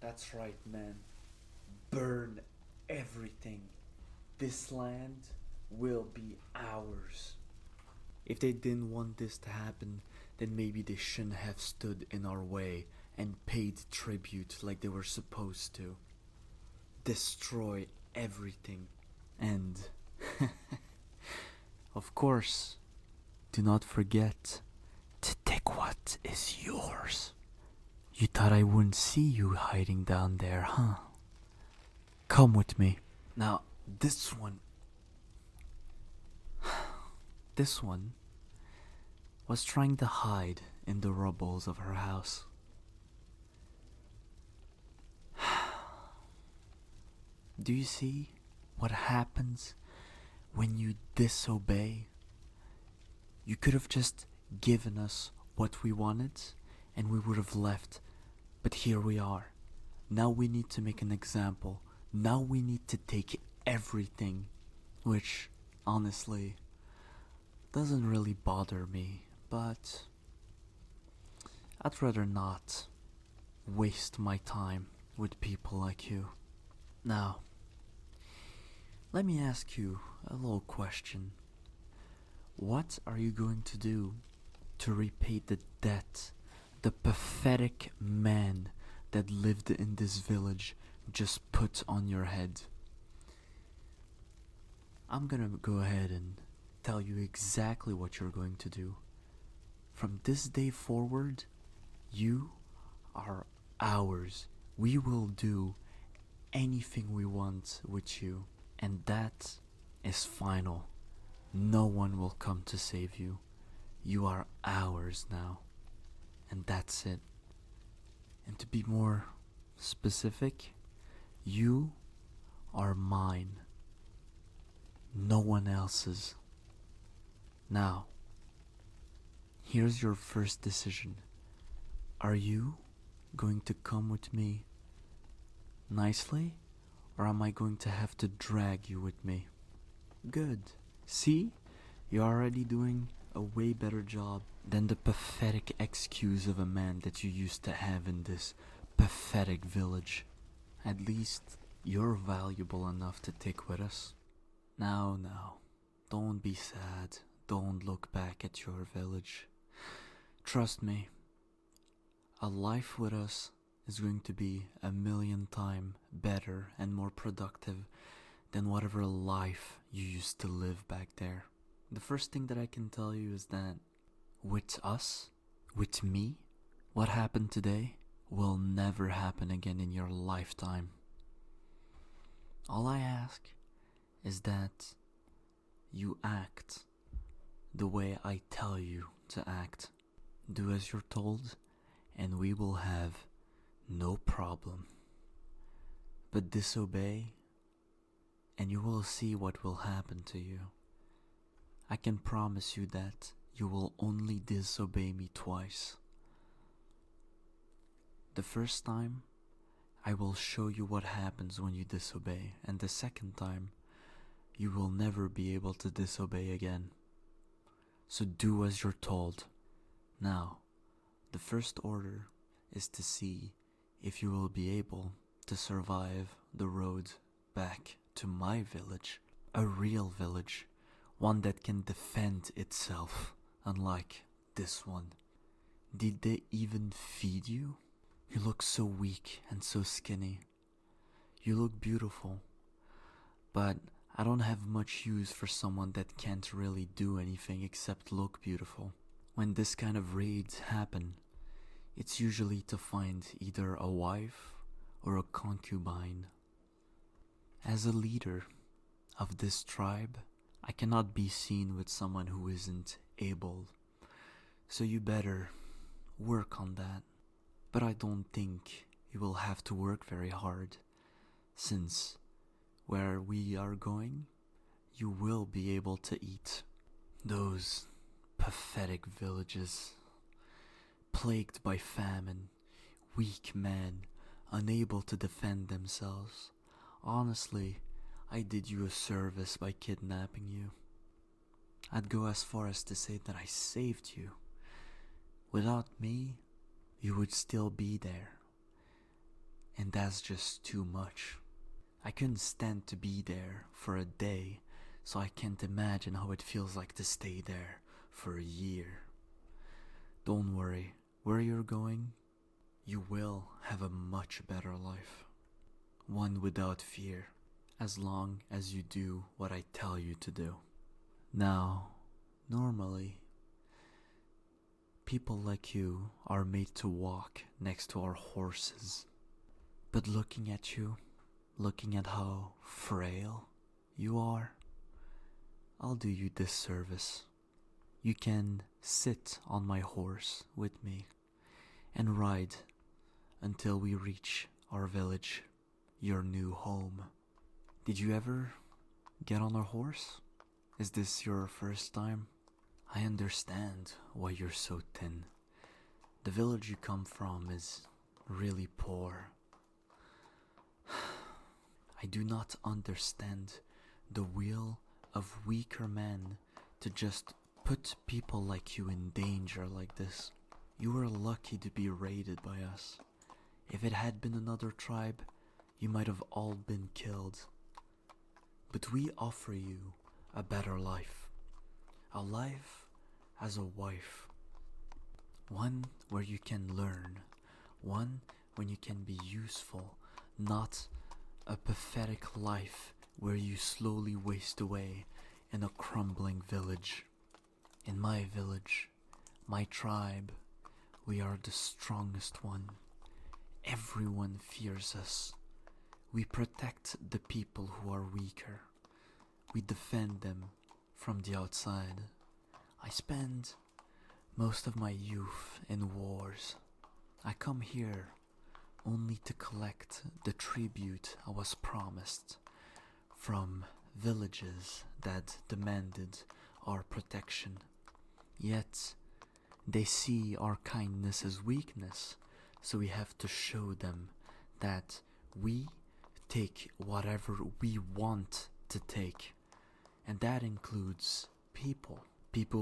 That's right, man. Burn everything. This land will be ours. If they didn't want this to happen, then maybe they shouldn't have stood in our way and paid tribute like they were supposed to. Destroy everything. And, of course, do not forget to take what is yours. You thought I wouldn't see you hiding down there, huh? Come with me. Now, this one was trying to hide in the rubbles of her house. Do you see what happens when you disobey? You could have just given us what we wanted and we would have left. But here we are. Now we need to make an example. Now we need to take everything, which, honestly, doesn't really bother me, but I'd rather not waste my time with people like you. Now, let me ask you a little question. What are you going to do to repay the debt the pathetic man that lived in this village just put on your head? I'm gonna go ahead and tell you exactly what you're going to do. From this day forward, you are ours. We will do anything we want with you, and that is final. No one will come to save you. You are ours now, and that's it. And to be more specific, you are mine. No one else's. Now, here's your first decision. Are you going to come with me nicely, or am I going to have to drag you with me? Good. See? You're already doing a way better job than the pathetic excuse of a man that you used to have in this pathetic village. At least you're valuable enough to take with us. Now, don't be sad. Don't look back at your village. Trust me, a life with us is going to be 1,000,000 times better and more productive than whatever life you used to live back there. The first thing that I can tell you is that with us, with me, what happened today will never happen again in your lifetime. All I ask is that you act the way I tell you to act. Do as you're told, and we will have no problem. But disobey, and you will see what will happen to you. I can promise you that you will only disobey me twice. The first time, I will show you what happens when you disobey, and the second time, you will never be able to disobey again. So do as you're told. Now, the first order is to see if you will be able to survive the road back to my village. A real village. One that can defend itself, unlike this one. Did they even feed you? You look so weak and so skinny. You look beautiful, but I don't have much use for someone that can't really do anything except look beautiful. When this kind of raids happen, it's usually to find either a wife or a concubine. As a leader of this tribe, I cannot be seen with someone who isn't able, so you better work on that. But I don't think you will have to work very hard, since where we are going, you will be able to eat. Those pathetic villages, plagued by famine, weak men, unable to defend themselves. Honestly, I did you a service by kidnapping you. I'd go as far as to say that I saved you. Without me, you would still be there. And that's just too much. I couldn't stand to be there for a day, so I can't imagine how it feels like to stay there for a year. Don't worry, where you're going, you will have a much better life. One without fear, as long as you do what I tell you to do. Now, normally, people like you are made to walk next to our horses. But looking at you, looking at how frail you are, I'll do you this service. You can sit on my horse with me and ride until we reach our village, your new home. Did you ever get on a horse? Is this your first time? I understand why you're so thin. The village you come from is really poor. I do not understand the will of weaker men to just put people like you in danger like this. You were lucky to be raided by us. If it had been another tribe, you might have all been killed. But we offer you a better life. A life as a wife. One where you can learn. One when you can be useful, not a pathetic life where you slowly waste away in a crumbling village. In my village, my tribe, we are the strongest one. Everyone fears us. We protect the people who are weaker. We defend them from the outside. I spend most of my youth in wars. I come here only to collect the tribute I was promised from villages that demanded our protection. Yet they see our kindness as weakness, so we have to show them that we take whatever we want to take, and that includes people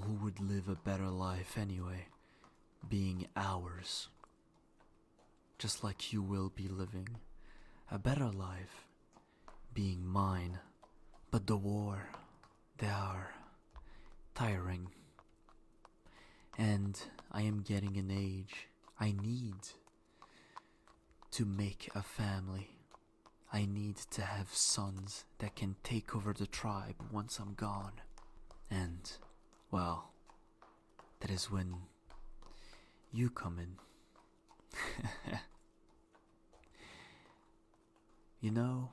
who would live a better life anyway, being ours. Just like you will be living a better life, being mine. But the war, they are tiring. And I am getting an age. I need to make a family. I need to have sons that can take over the tribe once I'm gone. And, well, that is when you come in. You know,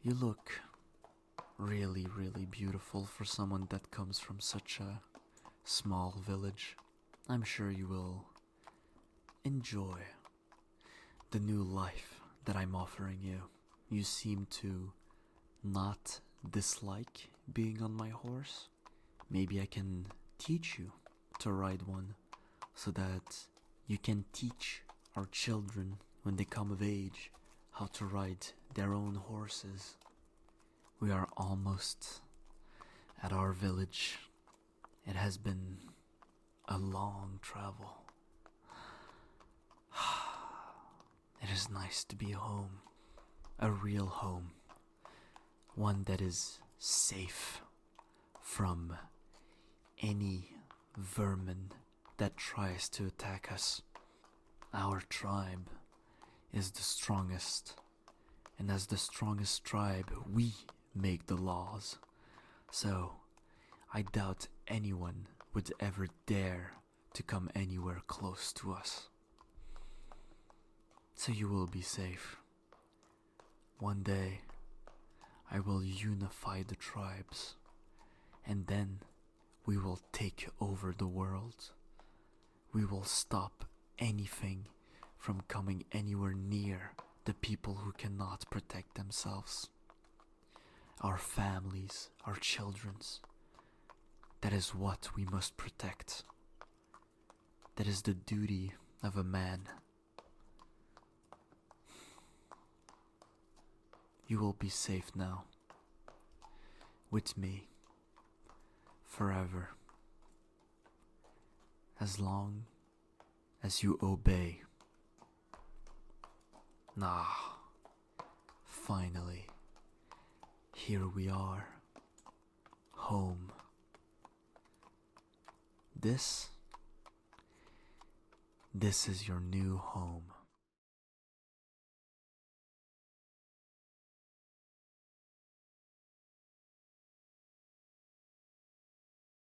you look really, really beautiful for someone that comes from such a small village. I'm sure you will enjoy the new life that I'm offering you. You seem to not dislike being on my horse. Maybe I can teach you to ride one so that you can teach our children when they come of age how to ride their own horses. We are almost at our village. It has been a long travel. It is nice to be home. A real home. One that is safe from any vermin that tries to attack us. Our tribe is the strongest, and as the strongest tribe, we make the laws. So, I doubt anyone would ever dare to come anywhere close to us. So you will be safe. One day, I will unify the tribes, and then we will take over the world. We will stop anything from coming anywhere near the people who cannot protect themselves. Our families, our children's. That is what we must protect. That is the duty of a man. You will be safe now. With me. Forever. As long as you obey Ah, finally, here we are. Home. This is your new home.